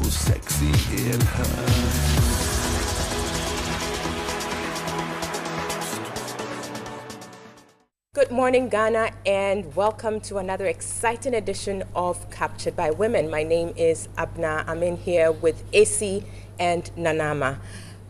sexy in her. Good morning, Ghana, and welcome to another exciting edition of Captured by Women. My name is Abna. I'm in here with AC and Nanama.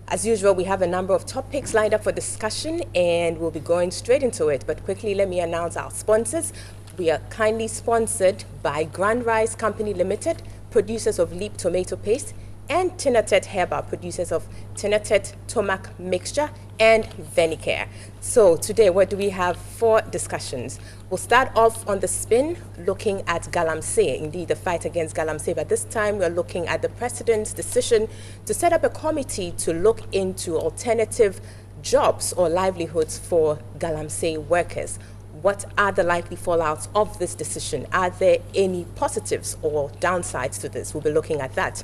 As usual, we have a number of topics lined up for discussion, and we'll be going straight into it. But quickly, let me announce our sponsors. We are kindly sponsored by Grand Rice Company Limited, producers of Leap Tomato Paste, and Tinatet Herba, producers of Tinatet Tomac Mixture and Venicare. So today, what do we have for discussions? We'll start off on the spin, looking at Galamsey, indeed the fight against Galamsey, but this time we're looking at the President's decision to set up a committee to look into alternative jobs or livelihoods for Galamsey workers. What are the likely fallouts of this decision? Are there any positives or downsides to this? We'll be looking at that.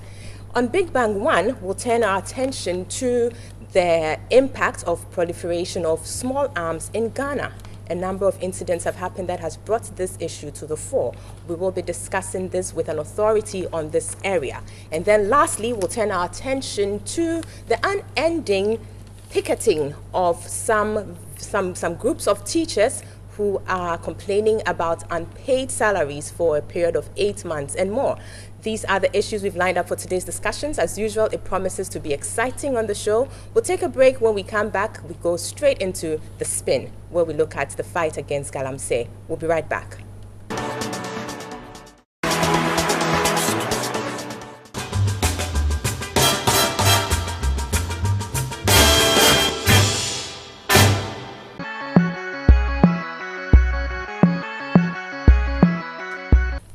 On Big Bang 1, we'll turn our attention to the impact of proliferation of small arms in Ghana. A number of incidents have happened that has brought this issue to the fore. We will be discussing this with an authority on this area. And then lastly, we'll turn our attention to the unending picketing of some groups of teachers who are complaining about unpaid salaries for a period of 8 months and more. These are the issues we've lined up for today's discussions. As usual, it promises to be exciting on the show. We'll take a break. When we come back, we go straight into the spin, where we look at the fight against Galamsey. We'll be right back.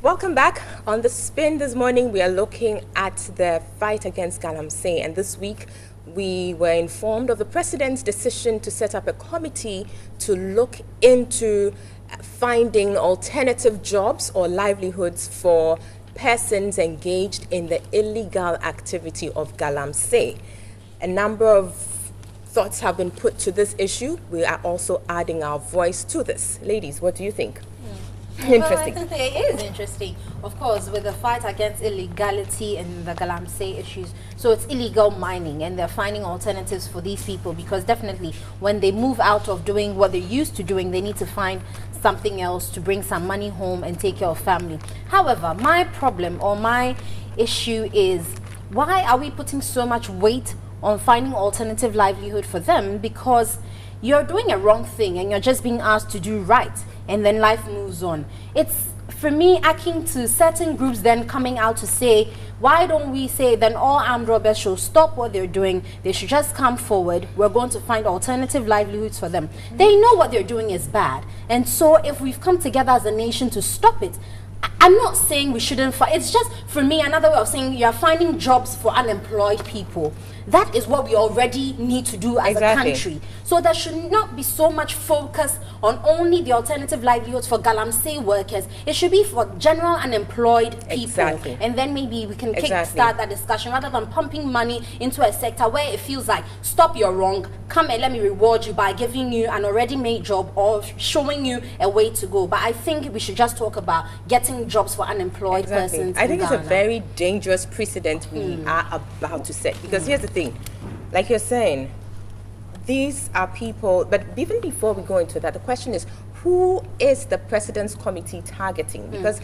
Welcome back. On the spin this morning, we are looking at the fight against Galamsey, and this week we were informed of the President's decision to set up a committee to look into finding alternative jobs or livelihoods for persons engaged in the illegal activity of Galamsey. A number of thoughts have been put to this issue. We are also adding our voice to this. Ladies, what do you think? Interesting. Well, I think it is interesting, of course, with the fight against illegality and the Galamsey issues. So it's illegal mining, and they're finding alternatives for these people, because definitely when they move out of doing what they're used to doing, they need to find something else to bring some money home and take care of family. However, my problem or my issue is, why are we putting so much weight on finding alternative livelihood for them? Because you're doing a wrong thing and you're just being asked to do right, and then life moves on. It's, for me, akin to certain groups then coming out to say, why don't we say then all armed robbers should stop what they're doing, they should just come forward, we're going to find alternative livelihoods for them. They know what they're doing is bad, and so if we've come together as a nation to stop it, I'm not saying we shouldn't fight. It's just, for me, another way of saying you're finding jobs for unemployed people. That is what we already need to do as a country. So there should not be so much focus on only the alternative livelihoods for Galamsey workers. It should be for general unemployed people. And then maybe we can kickstart that discussion rather than pumping money into a sector where it feels like, stop, you're wrong, come and let me reward you by giving you an already made job or showing you a way to go. But I think we should just talk about getting jobs for unemployed persons. I think it's Ghana. a very dangerous precedent we are about to set, because here's the thing, like you're saying, these are people, but even before we go into that, the question is, who is the President's committee targeting? Because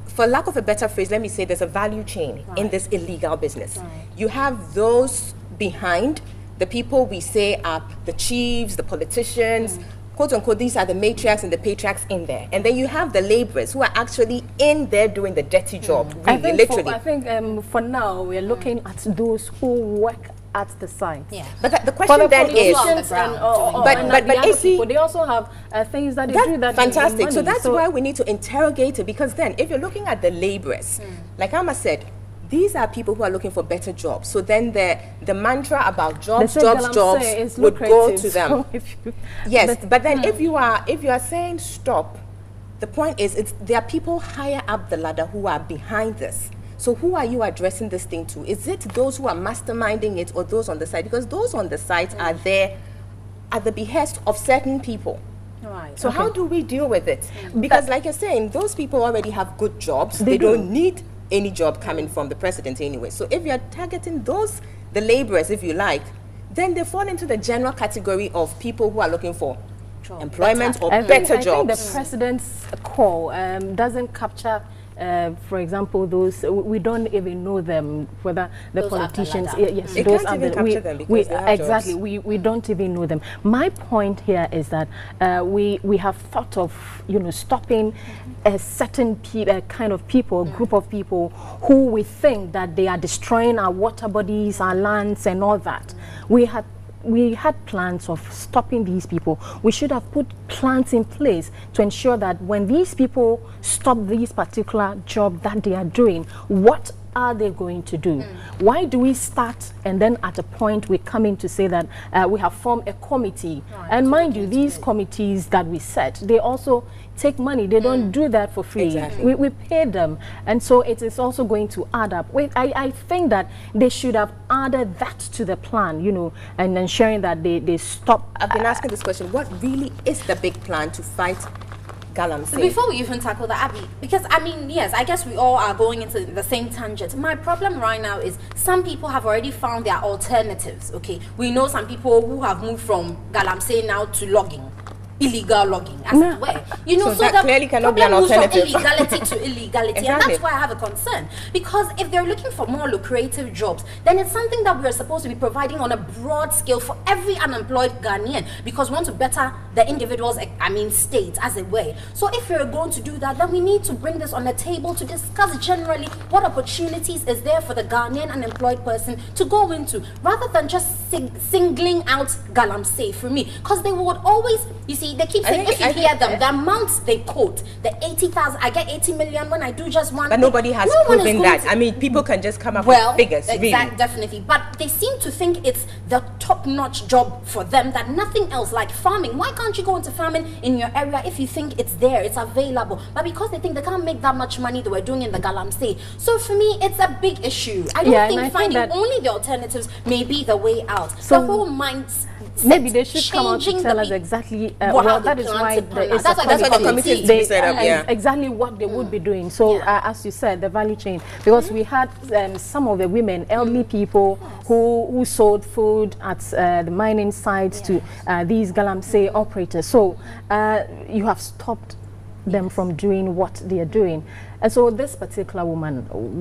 for lack of a better phrase, let me say there's a value chain in this illegal business. You have those behind, the people we say are the chiefs, the politicians, quote unquote, these are the matriarchs and the patriarchs in there. And then you have the laborers who are actually in there doing the dirty job, really, literally. I think for now, we're looking at those who work at the site. But the question then is, they also have things that they do that fantastic. money. So that's why we need to interrogate it, because then if you're looking at the laborers, like Amma said, these are people who are looking for better jobs. So then the mantra about jobs would go to them. Yes, but then if you are saying stop, the point is there are people higher up the ladder who are behind this. So who are you addressing this thing to? Is it those who are masterminding it, or those on the side? Because those on the side are there at the behest of certain people. Right. So how do we deal with it? Because like you're saying, those people already have good jobs. They don't need any job coming from the president anyway. So if you're targeting those, the laborers, if you like, then they fall into the general category of people who are looking for employment or better jobs. I think the president's call doesn't capture, for example, those we don't even know them, whether the those politicians. Yes, it those can't even capture them because they have exactly jobs. We don't even know them. My point here is that we have thought of stopping a certain kind of people, group of people who we think that they are destroying our water bodies, our lands, and all that. We had plans of stopping these people. We should have put plans in place to ensure that when these people stop this particular job that they are doing, what are they going to do? Why do we start and then at a point we come in to say that we have formed a committee? And mind you, these committees that we set, they also take money. They don't do that for free. Exactly. We pay them. And so it is also going to add up. I think that they should have added that to the plan, and ensuring that they stop. I've been asking this question, what really is the big plan to fight Galamsey? Before we even tackle that, Abby, because I mean, yes, I guess we all are going into the same tangent. My problem right now is some people have already found their alternatives, okay? We know some people who have moved from Galamsey now to logging. Illegal logging, as it were. So that clearly cannot be an alternative. From illegality to illegality, and that's why I have a concern. Because if they're looking for more lucrative jobs, then it's something that we're supposed to be providing on a broad scale for every unemployed Ghanaian, because we want to better the individual's, state, as it were. So if we're going to do that, then we need to bring this on the table to discuss generally what opportunities is there for the Ghanaian unemployed person to go into, rather than just singling out Galamsey for me. Because they would always, you see, they keep saying, if you hear them, the amounts they quote, the 80,000, I get 80 million when I do just one. But nobody has proven that. People can just come up with figures, really. Definitely. But they seem to think it's the top-notch job for them, that nothing else, like farming. Why can't you go into farming in your area if you think it's there, it's available? But because they think they can't make that much money they were doing in the Galamsey. So for me, it's a big issue. I don't think finding only the alternatives may be the way out. So the whole mindset. Maybe they should come out to tell us exactly. Well, that is why that's why the committee is set up. Exactly what they would be doing. So, as you said, the value chain. Because we had some of the women, elderly people, who sold food at the mining sites to these Galamsey operators. So, you have stopped them from doing what they are doing. And so this particular woman,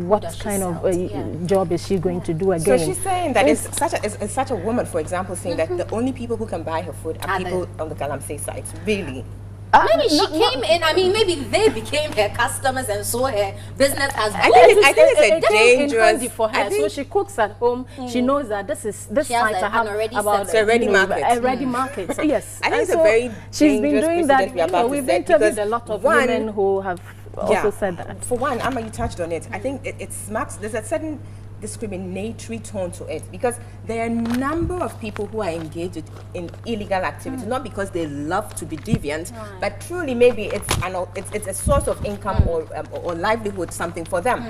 what kind of job is she going to do again? So she's saying that it's such a woman, for example, saying that the only people who can buy her food are people on the Galamsey sites. Really? Maybe she came in, maybe they became her customers and so her business has I think it's a dangerous for her. So she cooks at home. She knows that this site I have about a ready market. A ready market. Yes. I think it's a very she's been doing that. We've interviewed a lot of women who have also said that. For one, Amma, you touched on it. I think it smacks. There's a certain discriminatory tone to it, because there are a number of people who are engaged in illegal activity, not because they love to be deviant, but truly maybe it's a source of income or livelihood, something for them.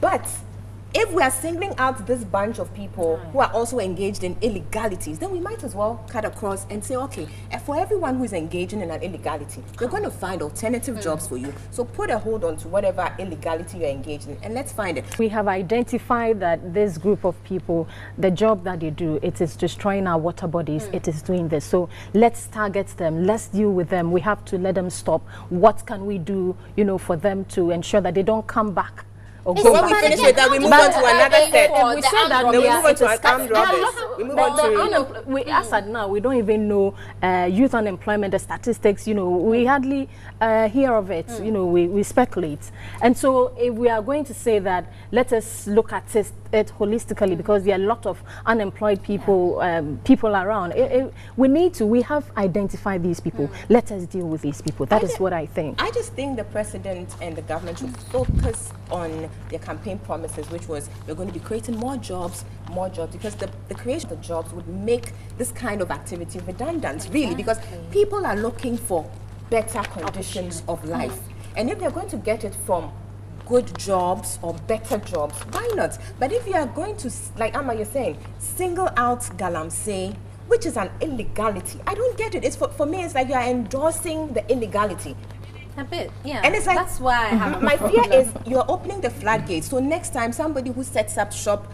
But if we are singling out this bunch of people who are also engaged in illegalities, then we might as well cut across and say, okay, for everyone who is engaging in an illegality, we're going to find alternative jobs for you. So put a hold on to whatever illegality you're engaged in, and let's find it. We have identified that this group of people, the job that they do, it is destroying our water bodies. It is doing this. So let's target them. Let's deal with them. We have to let them stop. What can we do, for them to ensure that they don't come back? So when we finish with that, we move on to another step. We say that we move on to armed robbers. We move on to... As at now, we don't even know youth unemployment, the statistics, we hardly hear of it, we speculate. And so if we are going to say that, let us look at it holistically, because there are a lot of unemployed people, people around. We have identified these people. Let us deal with these people. That is what I think. I just think the president and the government should focus on their campaign promises, which was we're going to be creating more jobs, because the creation of jobs would make this kind of activity redundant, really, because people are looking for better conditions of life. And if they're going to get it from good jobs or better jobs, why not? But if you are going to, like Amma, you're saying, single out Galamsey, which is an illegality, I don't get it. It's for me, it's like you are endorsing the illegality. A bit, yeah. And it's like, that's why I have my fear is you're opening the floodgates. So next time, somebody who sets up shop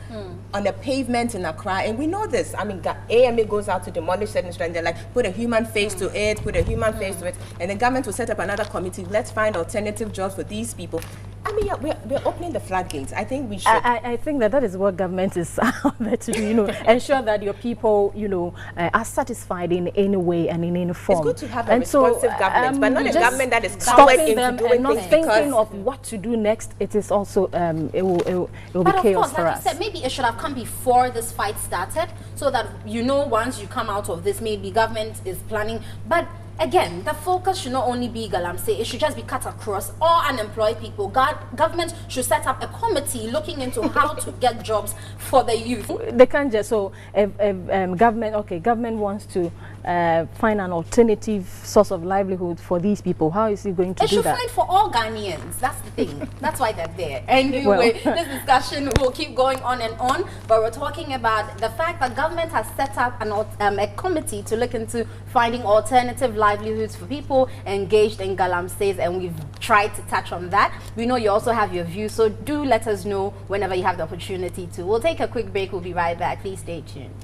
on the pavement in Accra, and we know this. I mean, AMA goes out to demolish certain structures. They're like, put a human face to it, put a human face to it, and the government will set up another committee. Let's find alternative jobs for these people. I mean, yeah, we're opening the floodgates. I think we should. I think that is what government is out there to do, you know, ensure that your people, you know, are satisfied in any way and in any form. It's good to have a responsive government, but not a government that is covered into doing and not things thinking of what to do next. It is also, it will be chaos for us. Like I said, maybe it should have come before this fight started, so that, you know, once you come out of this, maybe government is planning. But again, the focus should not only be Galamsey, it should just be cut across all unemployed people. Government should set up a committee looking into how to get jobs for the youth. They can't just, so if government wants to find an alternative source of livelihood for these people, how is he going to do that? It should find for all Ghanaians. That's the thing. That's why they're there. Anyway, this discussion will keep going on and on, but we're talking about the fact that government has set up a committee to look into finding alternative livelihoods for people engaged in Galamsey, and we've tried to touch on that. We know you also have your views, so do let us know whenever you have the opportunity to. We'll take a quick break. We'll be right back. Please stay tuned.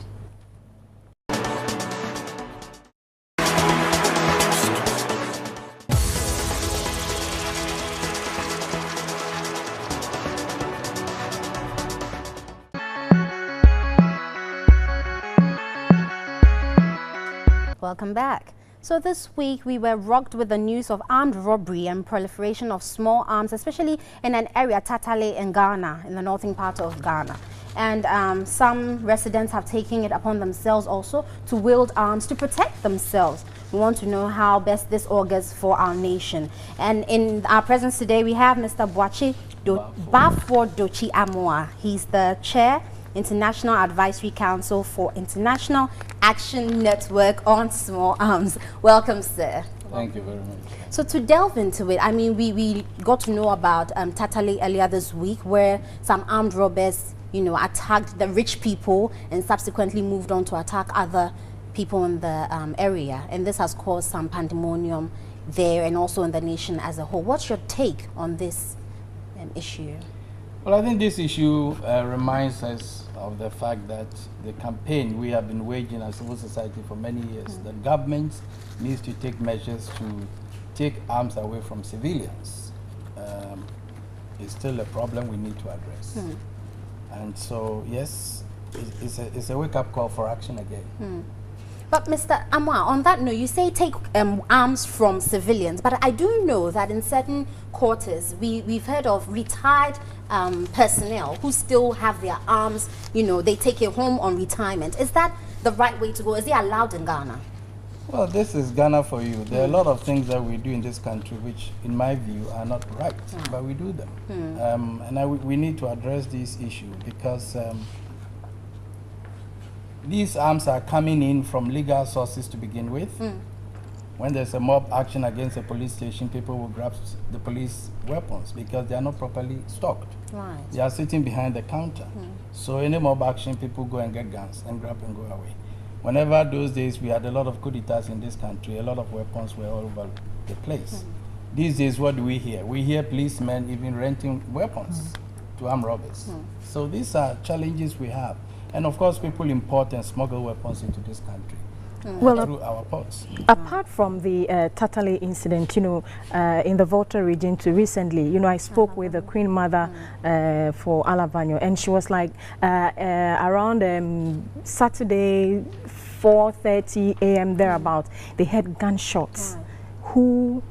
Welcome back. So this week we were rocked with the news of armed robbery and proliferation of small arms, especially in an area, Tatale in Ghana, in the northern part of Ghana. And some residents have taken it upon themselves also to wield arms to protect themselves. We want to know how best this augurs for our nation. And in our presence today, we have Mr. Bafo Dochi Amoa. He's the chair, International Advisory Council for International Action Network on Small Arms. Welcome, sir. Thank you very much. So to delve into it, I mean, we got to know about Tatale earlier this week, where some armed robbers, you know, attacked the rich people and subsequently moved on to attack other people in the area. And this has caused some pandemonium there and also in the nation as a whole. What's your take on this issue? Well, I think this issue reminds us of the fact that the campaign we have been waging as civil society for many years, that government needs to take measures to take arms away from civilians, is still a problem we need to address. And so, yes, it's a wake-up call for action again. But Mr. Amwa, on that note, you say take arms from civilians, but I do know that in certain quarters, we've heard of retired personnel who still have their arms, you know, they take it home on retirement. Is that the right way to go? Is it allowed in Ghana? Well, this is Ghana for you. There are a lot of things that we do in this country which, in my view, are not right, but we do them. And we need to address this issue because these arms are coming in from legal sources to begin with. When there's a mob action against a police station, people will grab the police weapons because they are not properly stocked. Right. They are sitting behind the counter. So any mob action, people go and get guns and grab and go away. Whenever those days we had a lot of coup d'etats in this country, a lot of weapons were all over the place. These days, what do we hear? We hear policemen even renting weapons to armed robbers. So these are challenges we have. And of course, people import and smuggle weapons into this country through our ports. Apart from the Tatale incident, you know, in the Volta region too recently, you know, I spoke with the Queen Mother for Alavanyo, and she was like, around Saturday, 4:30 a.m. thereabout, they had gunshots. Who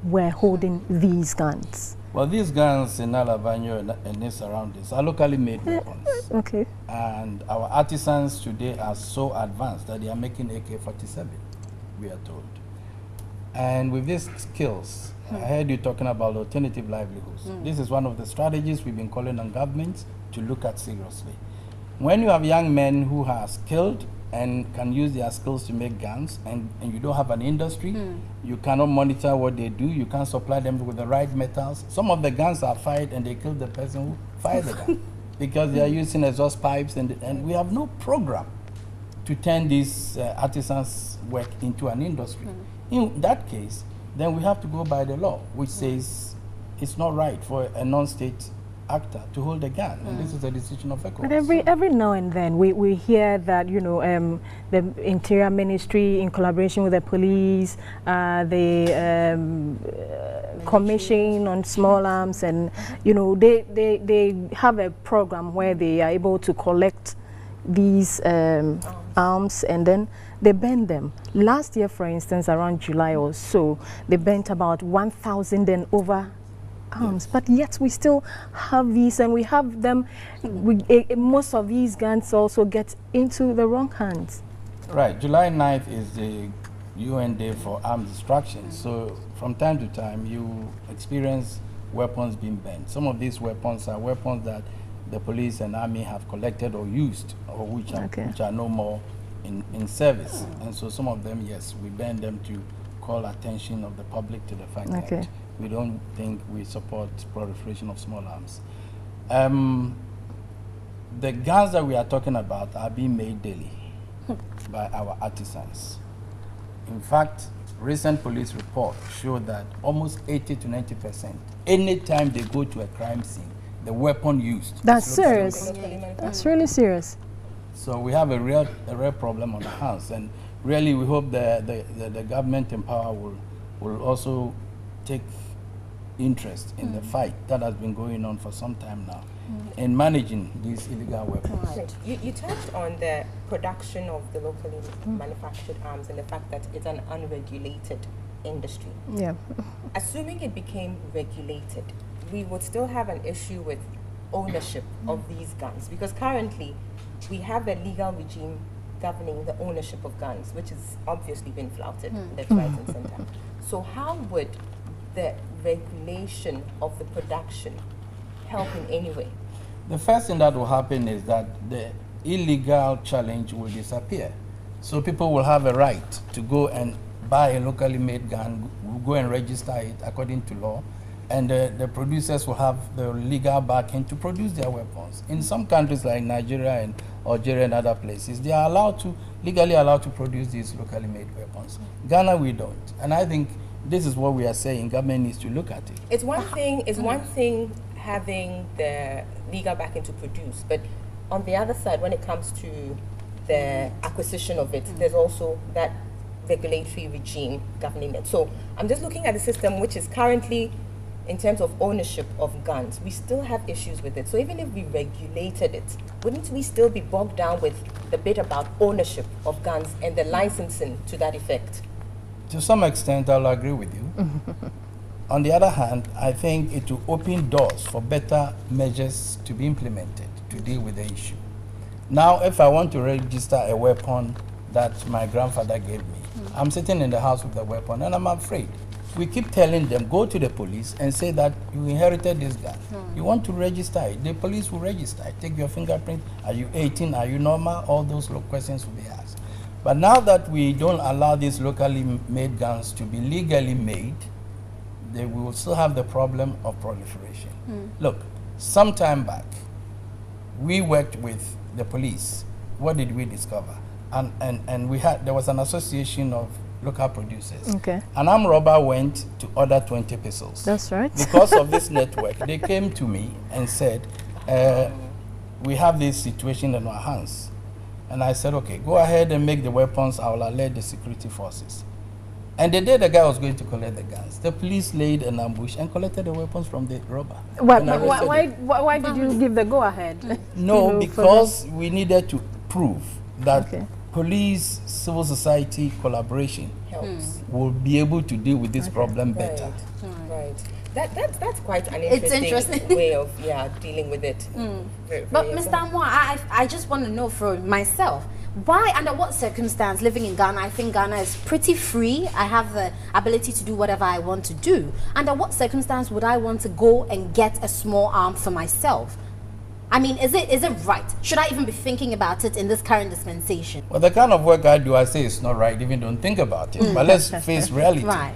were holding these guns? Well, these guns in Alavanyo and its surroundings are locally made weapons. Okay. And our artisans today are so advanced that they are making AK-47, we are told. And with these skills, I heard you talking about alternative livelihoods. This is one of the strategies we've been calling on governments to look at seriously. When you have young men who are skilled and can use their skills to make guns, and you don't have an industry, you cannot monitor what they do, you can't supply them with the right metals. Some of the guns are fired and they kill the person who fired the gun because they are using exhaust pipes, and we have no program to turn these artisans' work into an industry. In that case, then we have to go by the law, which says it's not right for a non-state actor to hold a gun, and this is a decision of ECOWAS. But every now and then we hear that, you know, the Interior Ministry, in collaboration with the police, the Commission on Small Arms, and you know, they have a program where they are able to collect these arms and then they burn them. Last year, for instance, around July or so, they burnt about 1,000 and over arms, but yet we still have these, and we have them. Most of these guns also get into the wrong hands. Right. July 9th is the UN Day for Arms Destruction. So from time to time, you experience weapons being banned. Some of these weapons are weapons that the police and army have collected or used, or which are no more in service. And so some of them, yes, we ban them to call attention of the public to the fact that we don't think we support proliferation of small arms. The guns that we are talking about are being made daily by our artisans. In fact, recent police reports show that almost 80 to 90%, anytime they go to a crime scene, the weapon used. That's serious. That's really serious. So we have a real problem on our hands, and really we hope the government in power will also take interest in the fight that has been going on for some time now in managing these illegal weapons. Right. You touched on the production of the locally manufactured arms and the fact that it's an unregulated industry. Yeah. Assuming it became regulated, we would still have an issue with ownership of these guns, because currently we have a legal regime governing the ownership of guns, which has obviously been flouted left, right, and center. So how would the regulation of the production help in any way? The first thing that will happen is that the illegal challenge will disappear. So people will have a right to go and buy a locally made gun, go and register it according to law, and the producers will have the legal backing to produce their weapons. In some countries like Nigeria and Algeria and other places, they are legally allowed to produce these locally made weapons. Ghana, we don't. And I think this is what we are saying. Government needs to look at it. It's one thing having the legal backing to produce, but on the other side, when it comes to the acquisition of it, there's also that regulatory regime governing it. So I'm just looking at the system which is currently, in terms of ownership of guns, we still have issues with it. So even if we regulated it, wouldn't we still be bogged down with the bit about ownership of guns and the licensing to that effect? To some extent, I'll agree with you. On the other hand, I think it will open doors for better measures to be implemented to deal with the issue. Now, if I want to register a weapon that my grandfather gave me, I'm sitting in the house with the weapon and I'm afraid. We keep telling them, go to the police and say that you inherited this gun. You want to register it. The police will register it. Take your fingerprint. Are you 18? Are you normal? All those questions will be asked. But now that we don't allow these locally made guns to be legally made, we will still have the problem of proliferation. Look, some time back, we worked with the police. What did we discover? And there was an association of local producers. Okay. An armed robber went to order 20 pistols. That's right. Because of this network, they came to me and said, we have this situation in our hands. And I said, okay, go ahead and make the weapons. I will alert the security forces. And the day the guy was going to collect the guns, the police laid an ambush and collected the weapons from the robber. Why did you give the go-ahead? No, because we needed to prove that police, civil society collaboration will be able to deal with this problem better. Right. That's quite an interesting way of dealing with it. But Mr. Amwa, I just want to know for myself, why, under what circumstance, living in Ghana, I think Ghana is pretty free. I have the ability to do whatever I want to do. Under what circumstance would I want to go and get a small arm for myself? I mean, is it right? Should I even be thinking about it in this current dispensation? Well, the kind of work I do, I say it's not right, even don't think about it. But let's face reality. Right.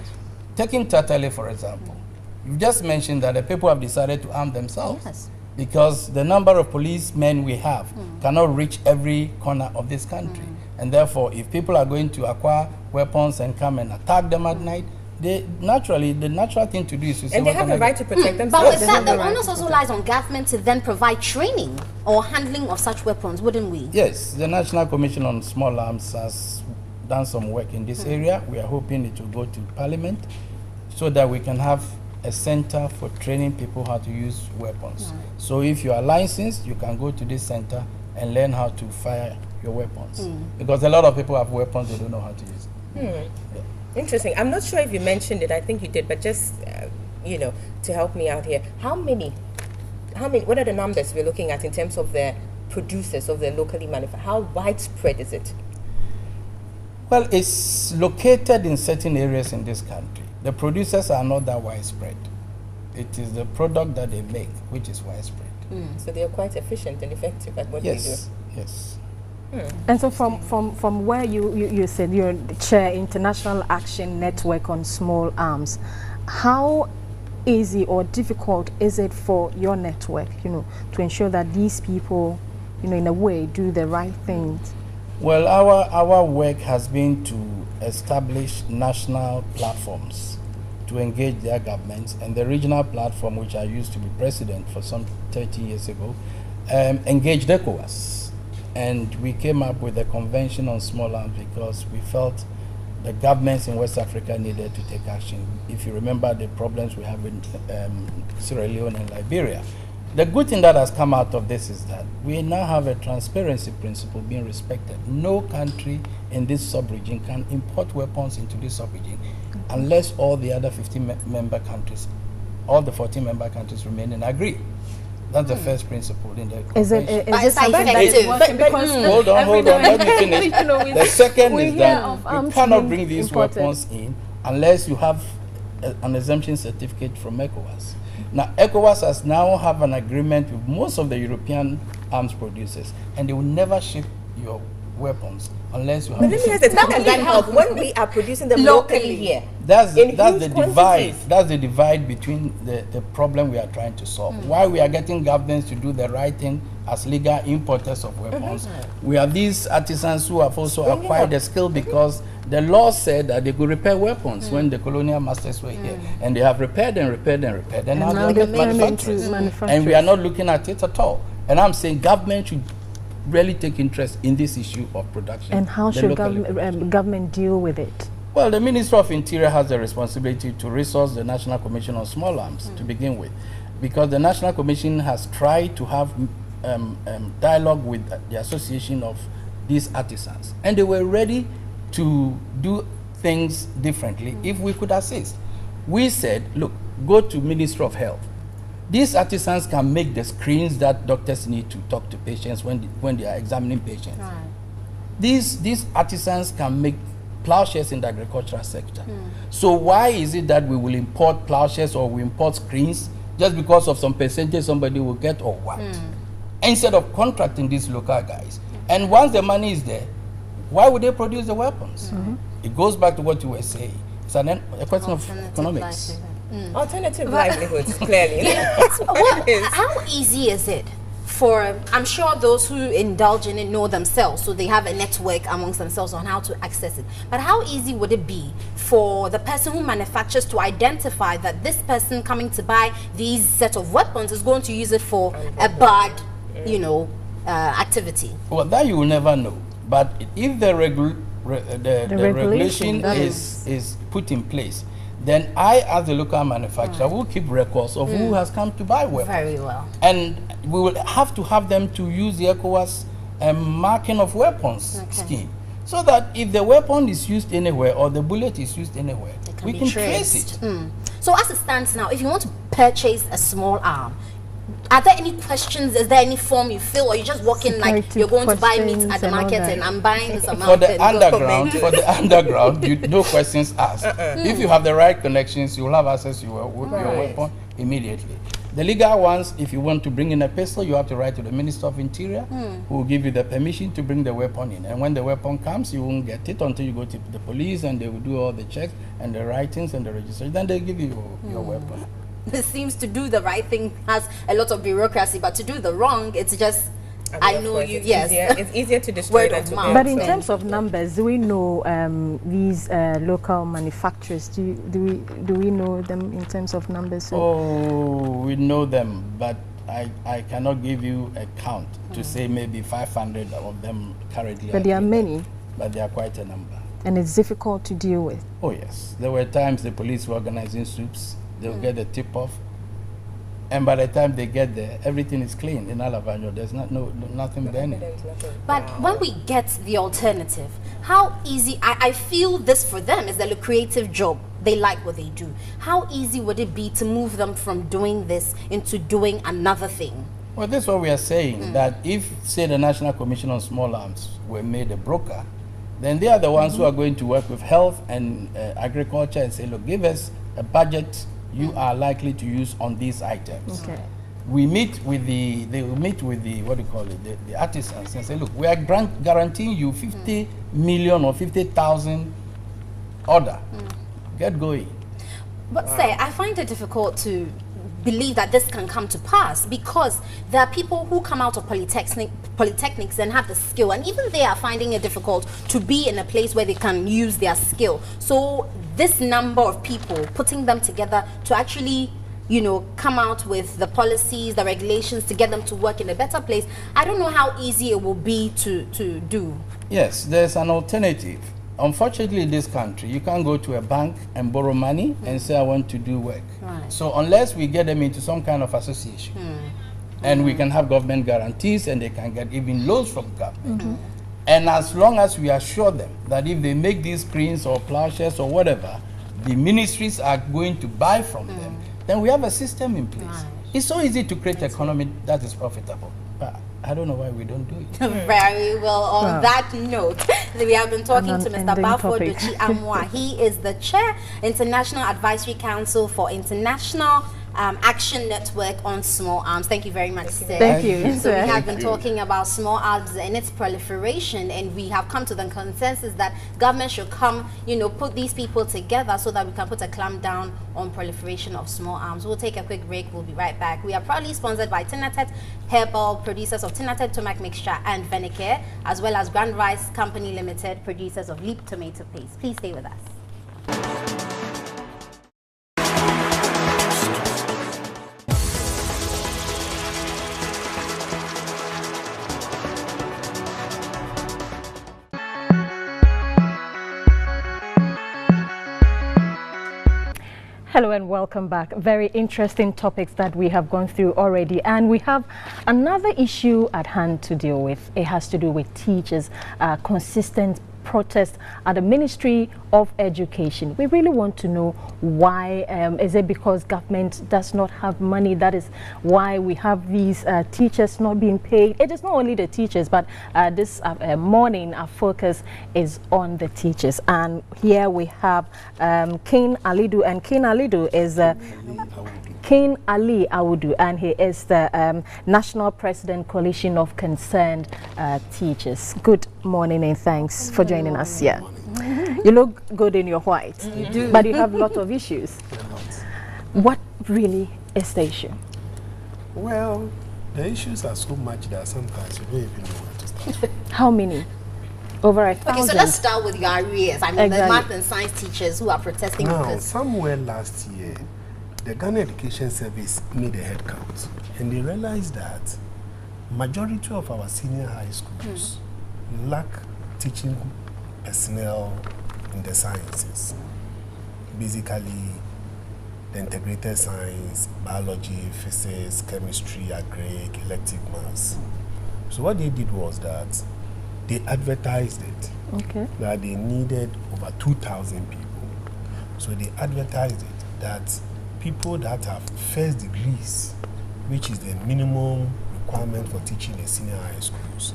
Taking Tatale, for example, you've just mentioned that the people have decided to arm themselves. Yes. Because the number of policemen we have cannot reach every corner of this country. And therefore, if people are going to acquire weapons and come and attack them at night, naturally, the natural thing to do is to say, And they have the right to protect But themselves. with that, the onus also lies on government to then provide training or handling of such weapons, wouldn't we? Yes, the National Commission on Small Arms has done some work in this area. We are hoping it will go to Parliament so that we can have a center for training people how to use weapons. So if you are licensed, you can go to this center and learn how to fire your weapons. Because a lot of people have weapons, they don't know how to use it. Yeah. Interesting. I'm not sure if you mentioned it. I think you did, but just you know, to help me out here, how many? What are the numbers we're looking at in terms of the producers of the locally manufactured? How widespread is it? Well, it's located in certain areas in this country. The producers are not that widespread. It is the product that they make which is widespread. So they are quite efficient and effective at what they do. Yes, yes. And so from where you said you're the chair International Action Network on Small Arms, how easy or difficult is it for your network, to ensure that these people, in a way, do the right things? Well, our work has been to establish national platforms to engage their governments, and the regional platform, which I used to be president for some 30 years ago, engaged ECOWAS. And we came up with a convention on small arms because we felt the governments in West Africa needed to take action. If you remember the problems we have in Sierra Leone and Liberia. The good thing that has come out of this is that we now have a transparency principle being respected. No country in this sub-region can import weapons into this sub-region unless all the other 15 member countries, all the 14 member countries remain and agree. That's the first principle in the convention. Is it But something that effective. is working? Because Hold on, let me finish. The second we is hear that of you arms cannot being bring these imported. weapons in unless you have an exemption certificate from ECOWAS. Now, ECOWAS has now have an agreement with most of the European arms producers, and they will never ship your weapons unless you have. But let me ask you, how can that help when we are producing them locally here? That's in the huge divide. quantities? That's the divide between the problem we are trying to solve. Why we are getting governments to do the right thing as legal importers of weapons. We have these artisans who have also acquired the skill because the law said that they could repair weapons when the colonial masters were here, and they have repaired and repaired and repaired, and now now they're they're turning manufacturers. into manufacturers. And we are not looking at it at all. And I'm saying government should really take interest in this issue of production. And how the should local government deal with it? Well, the Minister of Interior has the responsibility to resource the National Commission on Small Arms to begin with, because the National Commission has tried to have dialogue with the association of these artisans, and they were ready to do things differently if we could assist. We said, look, go to Ministry of Health. These artisans can make the screens that doctors need to talk to patients when they are examining patients. Right. These artisans can make plowshares in the agricultural sector. So why is it that we will import plowshares or we import screens just because of some percentage somebody will get or what? Instead of contracting these local guys. And once the money is there, why would they produce the weapons? It goes back to what you were saying. It's a question of economics. Alternative livelihoods, clearly. How easy is it for, I'm sure those who indulge in it know themselves, so they have a network amongst themselves on how to access it. But how easy would it be for the person who manufactures to identify that this person coming to buy these set of weapons is going to use it for a bad, activity? Well, that you will never know. But if the regulation is put in place, then I, as the local manufacturer, will keep records of who has come to buy weapons. Very well. And we will have to have them to use the ECOWAS marking of weapons scheme. So that if the weapon is used anywhere or the bullet is used anywhere, we can trace it. So as it stands now, if you want to purchase a small arm, are there any questions? Is there any form you fill, or you just walk in like you're going to buy meat at the market and I'm buying this amount? For the underground, no questions asked. If you have the right connections, you will have access to your weapon immediately. The legal ones, if you want to bring in a pistol, you have to write to the Minister of Interior, who will give you the permission to bring the weapon in. And when the weapon comes, you won't get it until you go to the police, and they will do all the checks and the writings and the registration. Then they give you your weapon. This seems to do the right thing has a lot of bureaucracy, but to do the wrong, it's just I know course, you, it's yes. Easier, it's easier to destroy Word than of to mouth. build. But in so- terms of numbers, do we know these local manufacturers? Do we know them in terms of numbers? So Oh, we know them, but I cannot give you a count to say maybe 500 of them currently. But there are many. But they are quite a number. And it's difficult to deal with. Oh yes, there were times the police were organizing soups. They'll get the tip off, and by the time they get there, everything is clean in Alavanyo. There's nothing burning. There's nothing. But when we get the alternative, how easy, I feel this for them is a lucrative job. They like what they do. How easy would it be to move them from doing this into doing another thing? Well, this is what we are saying, that if, say, the National Commission on Small Arms were made a broker, then they are the ones who are going to work with health and agriculture and say, look, give us a budget you are likely to use on these items. Okay. We meet with they will meet with the, what do you call it, the artisans and say, look, we are guaranteeing you 50 million or 50,000 order. Get going. But say, I find it difficult to believe that this can come to pass because there are people who come out of polytechnics and have the skill, and even they are finding it difficult to be in a place where they can use their skill. So this number of people, putting them together to actually, you know, come out with the policies, the regulations to get them to work in a better place, I don't know how easy it will be to do. Yes, there's an alternative. Unfortunately, in this country, you can't go to a bank and borrow money and say, I want to do work. Right. So unless we get them into some kind of association, and we can have government guarantees and they can get even loans from government. And as long as we assure them that if they make these screens or plowshares or whatever, the ministries are going to buy from them, then we have a system in place. Right. It's so easy to create an economy that is profitable. But I don't know why we don't do it. Very well. On Wow. that note, we have been talking An to Mr. unending Bafo topic. Dochi Amwa. He is the Chair, International Advisory Council for International Action Network on Small Arms. Thank you very much, sir. Thank you. So we sir. have been talking about small arms and its proliferation, and we have come to the consensus that government should come, you know, put these people together so that we can put a clamp down on proliferation of small arms. We'll take a quick break. We'll be right back. We are proudly sponsored by Tinatet Herbal, producers of Tinatet Tomac Mixture and Venicare, as well as Grand Rice Company Limited, producers of Leap Tomato Paste. Please stay with us. Hello and welcome back. Very interesting topics that we have gone through already, and we have another issue at hand to deal with. It has to do with teachers, consistent protest at the Ministry of Education. We really want to know why. Is it because government does not have money? That is why we have these teachers not being paid. It is not only the teachers, but this morning our focus is on the teachers. And here we have King Alidu, and King Alidu is King Ali Awudu, and he is the National President Coalition of Concerned Teachers. Good morning and thanks for joining us here. You look good in your white, You do. but you have a lot of issues. What really is the issue? Well, the issues are so much that sometimes you don't even know where to start. How many? Over 1,000. Okay, so let's start with your arrears. I mean, Exactly. the math and science teachers who are protesting Now, because somewhere last year, the Ghana Education Service made a head count, and they realized that majority of our senior high schools lack teaching personnel in the sciences. Basically, the integrated science, biology, physics, chemistry, agric, elective maths. So what they did was that they advertised it, Okay. that they needed over 2,000 people. So they advertised it that people that have first degrees, which is the minimum requirement for teaching in senior high schools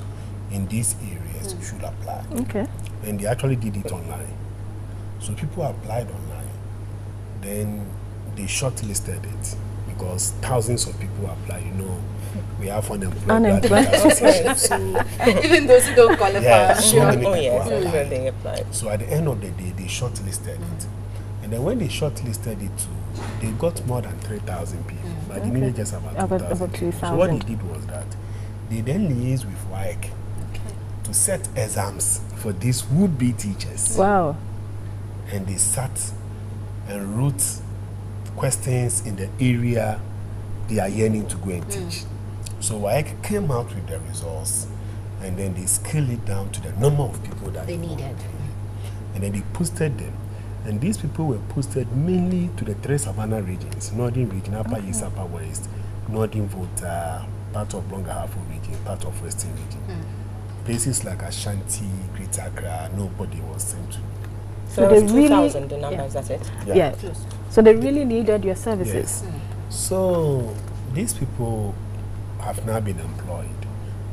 in these areas, should apply. Okay. And they actually did it online. So people applied online. Then they shortlisted it because thousands of people applied. You know, we have unemployed. Unemployed. graduate association. So even those who don't qualify. yeah, so many people Oh yes, applied. that's where they apply. So at the end of the day, they shortlisted it. And then when they shortlisted it too, they got more than 3,000 people. But they needed just about About 2,000 people. So 2,000. what they did was that They then liaise with WAEC to set exams for these would-be teachers. Wow. And they sat and wrote questions in the area they are yearning to go and teach. So WAEC came out with the results, and then they scaled it down to the number of people that They needed. And then they posted them. And these people were posted mainly to the 3 Savannah regions: Northern region, Upper East, Upper West, Northern Volta, part of Longahafu region, part of Western region. Places like Ashanti, Greater Accra, nobody was sent to. So they it was really- 2,000, the numbers, that's it? Yeah. So they really needed your services. Yes. So these people have now been employed.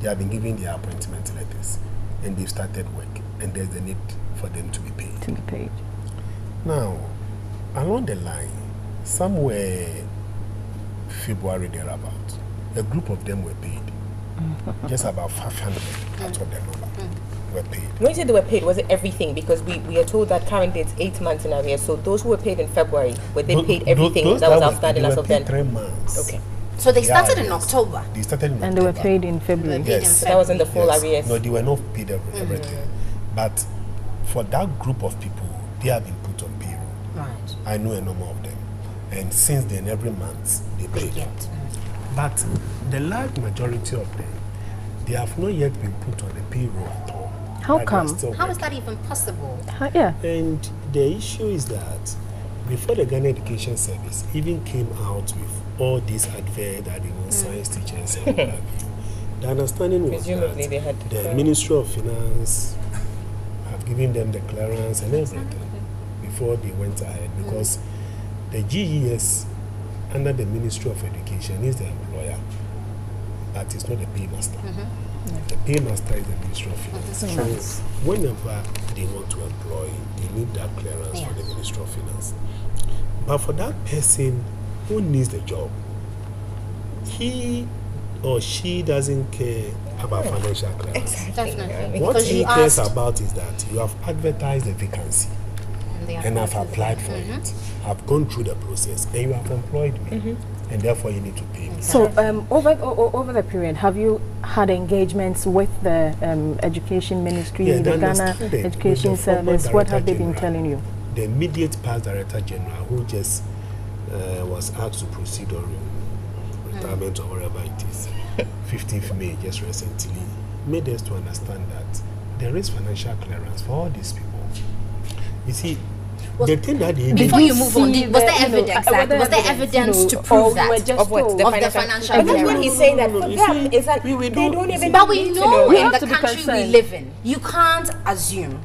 They have been given their appointment letters, and they've started work, and there's a need for them to be paid. To be paid. Now, along the line, somewhere February thereabout, a group of them were paid. Just about 500 out of the number were paid. When you said they were paid, was it everything? Because we are told that currently it's 8 months in arrears. So those who were paid in February, were they paid everything Those that was were- outstanding they as were of paid then? 3 months. Okay. So they started Yeah, in yes. October. They started in And they were October. paid in February. Paid in Yes. So that wasn't the full Yes. arrears. No, they were not paid everything. But for that group of people, they have been put on payroll. Right. I know a number of them. And since then, every month, they They pay. get. But the large majority of them, they have not yet been put on the payroll at all. How But they are come? still How is working. that even possible? Yeah. And the issue is that before the Ghana Education Service even came out with all these adverts that they want science teachers and what have you, the understanding was Presumably that they had the Ministry of Finance have given them the clearance and everything before they went ahead, because the GES under the Ministry of Education is the employer, but it's not the paymaster. The paymaster is the Ministry of Finance. So whenever they want to employ, they need that clearance from the Ministry of Finance. But for that person who needs the job, he or she doesn't care about financial clearance. Definitely. What Because he you cares asked, about is that you have advertised the vacancy and I've applied for it. I've gone through the process and you have employed me, and therefore you need to pay me. So over the period, have you had engagements with the Education Ministry, Yeah, the they Ghana understood it with Education the former Service? What have they Director been General. telling you? The immediate past Director General, who just was asked to proceed on retirement or whatever it is, 15th May, just recently, made us to understand that there is financial clearance for all these people. You see, the thing that they before Did you move on, see was there the, you know, evidence? were That, there was there evidence, evidence you know, to or prove we were that? just Of what? told? The Of the financial- financial But that's what clearance. he's saying, that for You them, see, is that we they don't- don't even But we need to know We in have the to be country we concerned. live in, you can't assume.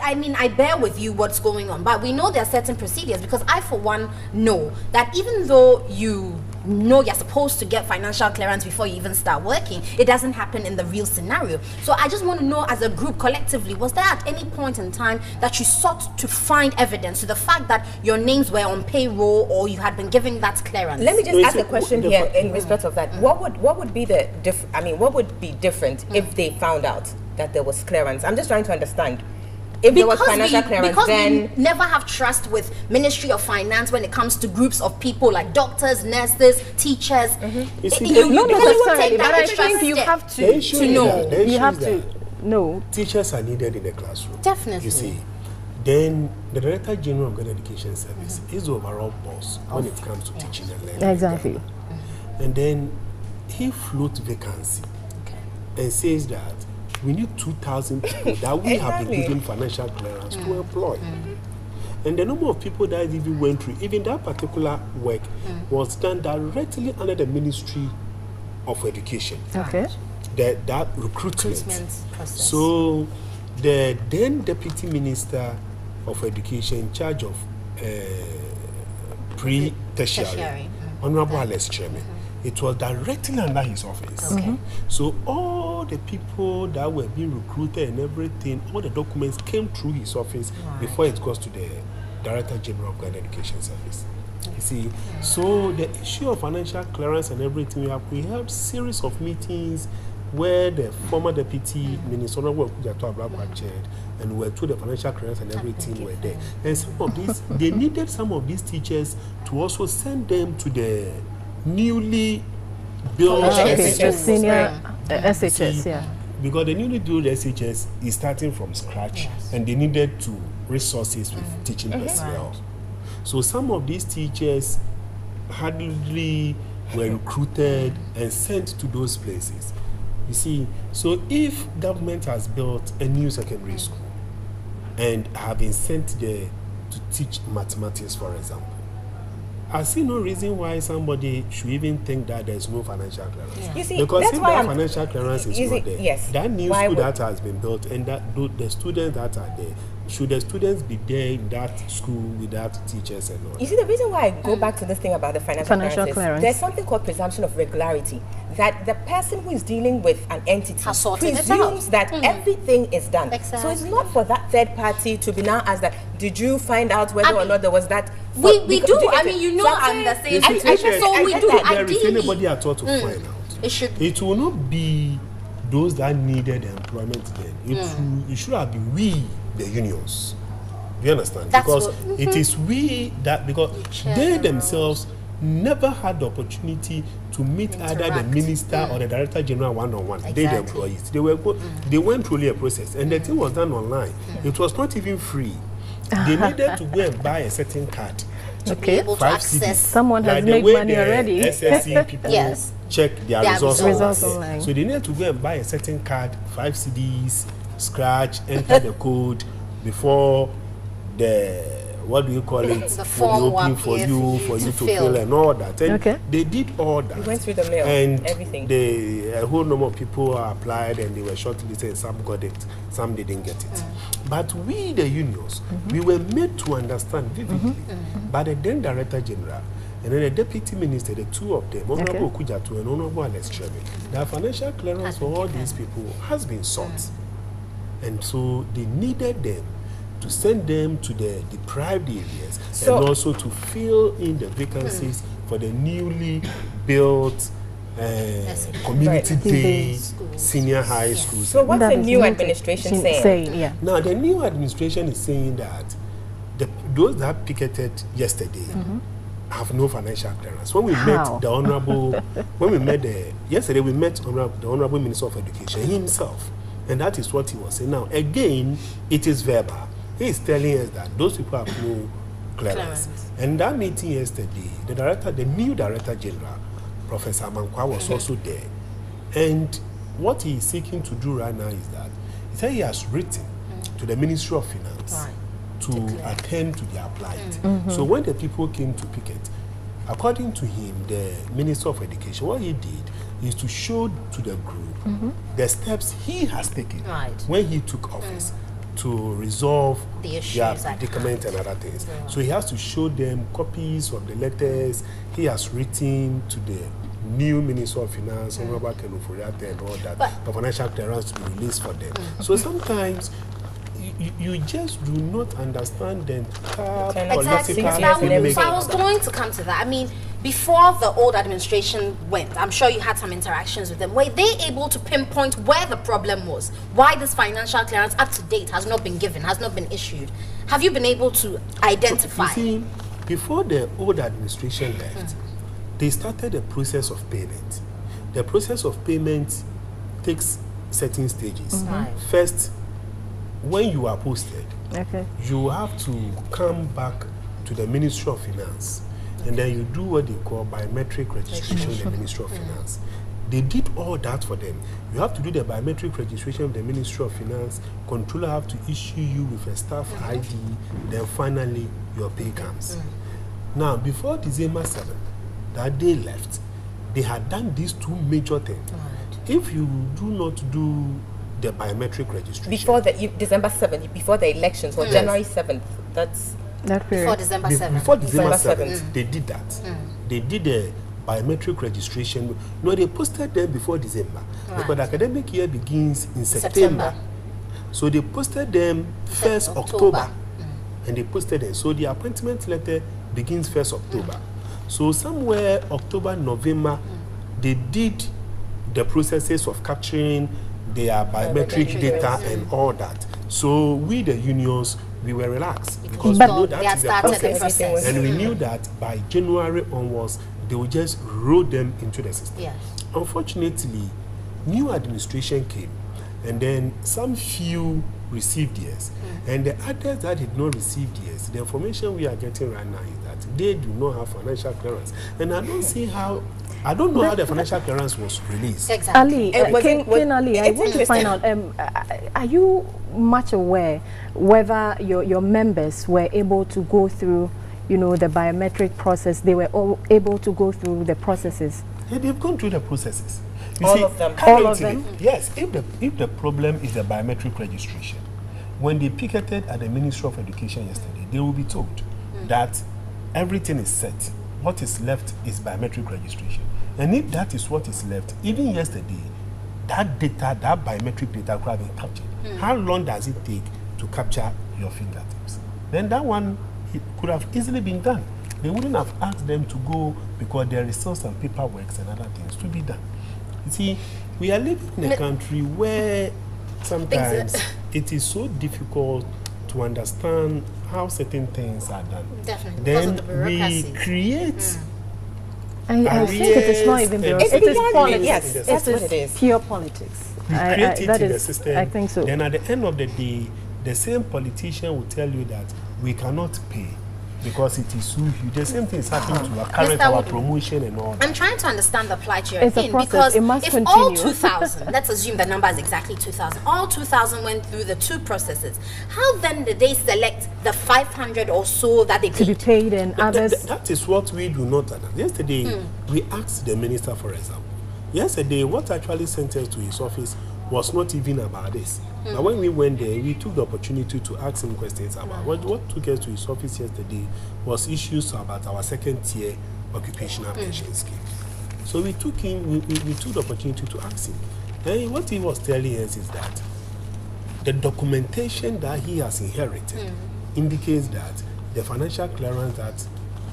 I mean, I bear with you what's going on, but we know there are certain procedures, because I, for one, know that even though you know you're supposed to get financial clearance before you even start working, it doesn't happen in the real scenario. So I just want to know, as a group collectively, was there at any point in time that you sought to find evidence to the fact that your names were on payroll or you had been given that clearance? Let me just No, ask it's a question the here fa- in respect of that. What would be the what would be different if they found out that there was clearance? I'm just trying to understand. If there was financial clearance, because then we never have trust with Ministry of Finance when it comes to groups of people like doctors, nurses, teachers. You see, You- the- Not because you would necessarily, take but that I extra think you step. have The to issue to is know. that- the you issue have is to that know. teachers are needed in the classroom. Definitely. You see, then the Director General of Ghana Education Service is the overall boss when it comes to teaching and learning. in Exactly. Ghana. And then he floats vacancy and says that we need 2,000 people that we have been Exactly. given financial clearance to employ. And the number of people that even went through, even that particular work, was done directly under the Ministry of Education. Okay. That recruitment. Recruitment process. So the then Deputy Minister of Education in charge of pre-tertiary, Tertiary, Honorable Alex Chairman, it was directly under his office. So all the people that were being recruited and everything, all the documents came through his office before it goes to the Director General of Ghana Education Service. You see, so the issue of financial clearance and everything, we held series of meetings where the former Deputy Minister, Honorable Jato Ablakwa, chaired, and we were told the financial clearance and everything were there. And some of these, they needed some of these teachers to also send them to the newly build Okay, the SHS. senior SHS, See, yeah. Because the newly built SHS is starting from scratch, and they needed to resources with teaching personnel. So some of these teachers hardly were recruited and sent to those places. You see, so if government has built a new secondary school and have been sent there to teach mathematics, for example, I see no reason why somebody should even think that there's no financial clearance. You see, because that's if why that financial clearance is not there, yes. that new Why school would- that has been built and that the students that are there, should the students be there in that school without teachers and all? You see, the reason why I go back to this thing about the financial clearance is there's something called presumption of regularity, that the person who is dealing with an entity Has sorted it presumes out. that everything is done. So it's Exactly. not for that third party to be now asked that, did you find out whether or not there was that? We because- do. because I mean, you know, I'm the same You see, situation. So we if do. there is Ideally, anybody at all to find out, it should. it will not be those that needed employment then. It should have been we, the unions. Do you understand? That's because what- it is we that, because share they the themselves never had the opportunity to meet either the Interact. minister or the director general one-on-one. They, the Exactly. employees, they went through a process, and the thing was done online. It was not even free. They needed to go and buy a certain card. To be Okay. able to 5 access. CDs. Someone has Like the made way money the already. SSC people Yes. check their Their results, results online. So they need to go and buy a certain card, 5 CDs, scratch, enter the code before the, what do you call it? The will form be will open for appear you for you to to fill fill. and all that. And Okay. they did all that. We went through the mail, and everything. a whole number of people applied and they were shortlisted, and some got it, some didn't get it. But we, the unions, we were made to understand vividly by the then Director General and then the Deputy Minister, the two of them, Honorable Kujatu and Honorable Alex Chebe, that financial clearance for all these people has been sought. And so they needed them to send them to the deprived areas So- and also to fill in the vacancies for the newly built community Right. day Schools. senior high schools. So what's That the is new not administration saying? saying? Yeah. Now the new administration is saying that those that picketed yesterday have no financial clearance. When we How? met the honorable, yesterday we met the honorable Minister of Education himself, and that is what he was saying. Now again, it is verbal. He is telling us that those people have no clearance. And that meeting yesterday, the new Director General, Professor Mankwa, was also there. And what he is seeking to do right now is that he said he has written to the Ministry of Finance to attend to their plight. So when the people came to picket, according to him, the Minister of Education, what he did is to show to the group the steps he has taken Right. when he took office to resolve The issues their at predicament and other things. So he has to show them copies of the letters he has written to the new Minister of Finance, Honorable Kenufuriate, and all that, the financial clearance to be released for them. So sometimes you just do not understand the entire Exactly. political That filmmaking. so I was going to come to that. I mean, before the old administration went, I'm sure you had some interactions with them. Were they able to pinpoint where the problem was? Why this financial clearance up to date has not been given, has not been issued? Have you been able to identify? You see, before the old administration left, they started a process of payment. The process of payment takes certain stages. Right. First, when you are posted, Okay. you have to come back to the Ministry of Finance, and then you do what they call biometric registration in the Ministry of Finance. They did all that for them. You have to do the biometric registration of the Ministry of Finance. Controller have to issue you with a staff ID. Then finally, your pay comes. Now, before December 7th, that they left, they had done these two major things. If you do not do the biometric registration Before December 7th, before the elections, or January 7th, that's That period. Before December 7th. before December December 7th, they did that. They did the biometric registration. No, they posted them before December because the academic year begins in September. So they posted them 1st October. And they posted them. So the appointment letter begins 1st October. So somewhere October, November, they did the processes of capturing their biometric data and all that. So we, the unions, we were relaxed because we know They had that is the started the process. process. And we knew that by January onwards, they will just roll them into the system. Yes. Unfortunately, new administration came, and then some few received yes, and the others that did not receive yes, the information we are getting right now is that they do not have financial clearance, and I don't see how. I don't know how the financial clearance was released. Exactly. Ali, King Ali, I want to find out, are you much aware whether your members were able to go through, you know, the biometric process? They were all able to go through the processes? Yeah, they've gone through the processes. You All see, of them? All of them? Yes. If the problem is the biometric registration, when they picketed at the Ministry of Education yesterday, they will be told that everything is set. What is left is biometric registration. And if that is what is left, even yesterday, that data, that biometric data could have been captured. How long does it take to capture your fingertips? Then that one it could have easily been done. They wouldn't have asked them to go because there is still some paperwork and other things to be done. You see, we are living in a country where sometimes it is so difficult to understand how certain things are done. Definitely. Then Because of the bureaucracy. we create I think it is not even It's it is beyond politics. yes, It that's It what it is. pure politics. we create it that in the is- system. I think so. Then at the end of the day, the same politician will tell you that we cannot pay because it is so huge. The same thing is happening to our current, Mr. our Wood, promotion and all that. I'm trying to understand the plight you're It's a in process. because It must if all continue. 2,000, let's assume the number is exactly 2,000, all 2,000 went through the two processes. How then did they select the 500 or so that they To be paid? paid and others. That is what we do not understand. Yesterday, we asked the minister, for example. Yesterday, what actually sent us to his office was not even about this. But when we went there, we took the opportunity to ask him questions about what took us to his office yesterday was issues about our second tier occupational pension scheme. So we took the opportunity to ask him. And what he was telling us is that the documentation that he has inherited indicates that the financial clearance that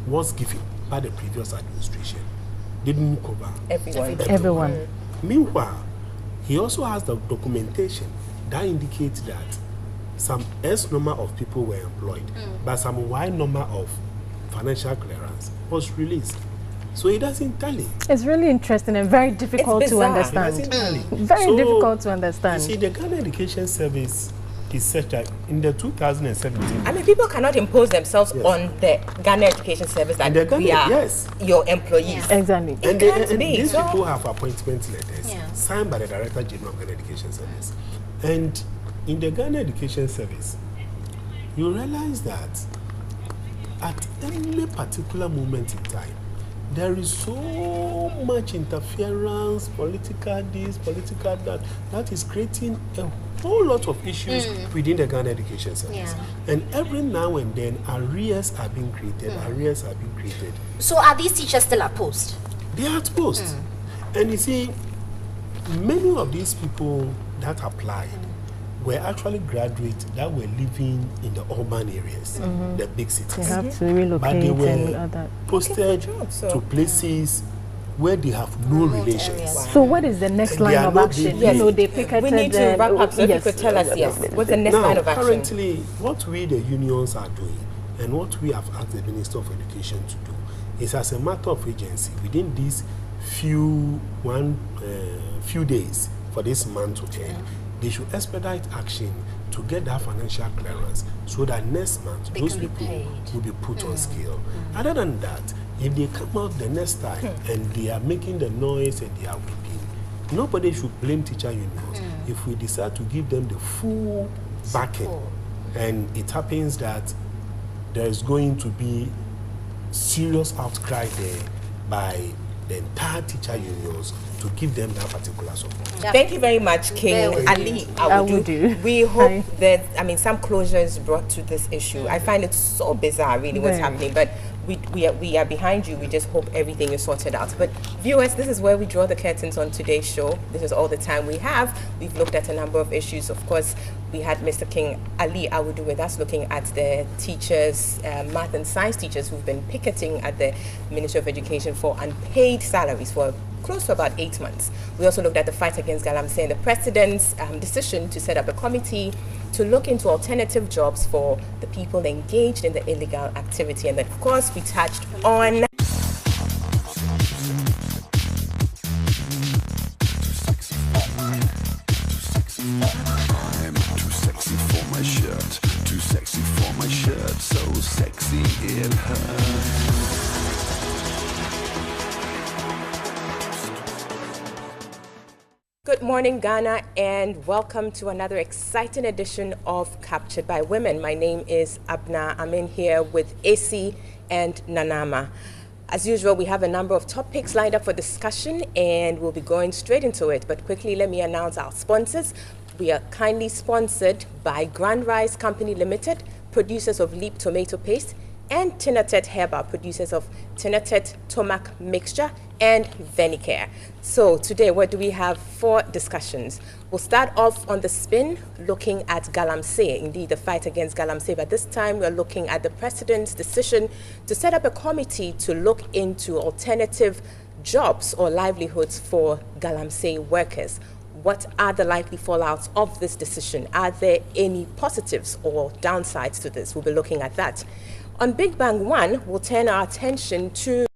was given by the previous administration didn't cover Everyone. Meanwhile, he also has the documentation that indicates that some S number of people were employed, but some Y number of financial clearance was released. So it doesn't tally. It's really interesting and very difficult to bizarre. It doesn't understand. tally. Very So, difficult to You understand. see, the Ghana Education Service is such that in the 2017, I mean, people cannot impose themselves Yes. on the Ghana Education Service that And the Ghana- we are yes. your employees. Yeah. Exactly. and, can't and be, these so- people have appointment letters Yeah. signed by the Director General of Ghana Education Service. And in the Ghana Education Service, you realize that at any particular moment in time, there is so much interference, political this, political that, that is creating a whole lot of issues within the Ghana Education Service. Yeah. And every now and then, arrears are being created, arrears are being created. So are these teachers still at post? They are at post. And you see, many of these people that applied were actually graduates that were living in the urban areas, the big cities. They have to But they relocate and were other. posted jobs, so- to places where they have no relations. areas. So what is the next And they line are of not action? being You know, paid. they picketed. We need to wrap up, so if you yes. could tell us, yes, what's the next Now, line of action? currently, what we, the unions, are doing, and what we have asked the Minister of Education to do, is as a matter of agency, within these few days for this month to end, they should expedite action to get that financial clearance so that next month They those can be people paid. will be put on scale. Other than that, if they come out the next time and they are making the noise and they are weeping, nobody should blame teacher unions if we decide to give them the full backing. Support. And it happens that there is going to be serious outcry there by the entire teacher unions to give them that particular support. Thank you very much, King Very Ali Awudu. Awudu. We hope Hi. that, I mean, some closure is brought to this issue. I find it so bizarre, really, what's Very. happening, but we are behind you. We just hope everything is sorted out. But viewers, this is where we draw the curtains on today's show. This is all the time we have. We've looked at a number of issues. Of course, we had Mr. King Ali Awudu with us looking at the teachers, math and science teachers who've been picketing at the Ministry of Education for unpaid salaries for close to about 8 months. We also looked at the fight against Galamsey and the President's decision to set up a committee to look into alternative jobs for the people engaged in the illegal activity. And then, of course, we touched on for my shirt, so sexy it hurts. Good morning, Ghana, and welcome to another exciting edition of Captured by Women. My name is Abna. I'm in here with AC and Nanama. As usual, we have a number of topics lined up for discussion, and we'll be going straight into it. But quickly, let me announce our sponsors. We are kindly sponsored by Grand Rice Company Limited, producers of Leap Tomato Paste, and Tinatet Herba, producers of Tinatet Tomac Mixture and Venicare. So today, what do we have for discussions? We'll start off on the spin, looking at Galamsey, indeed the fight against Galamsey, but this time we're looking at the President's decision to set up a committee to look into alternative jobs or livelihoods for Galamsey workers. What are the likely fallouts of this decision? Are there any positives or downsides to this? We'll be looking at that. On Big Bang 1, we'll turn our attention to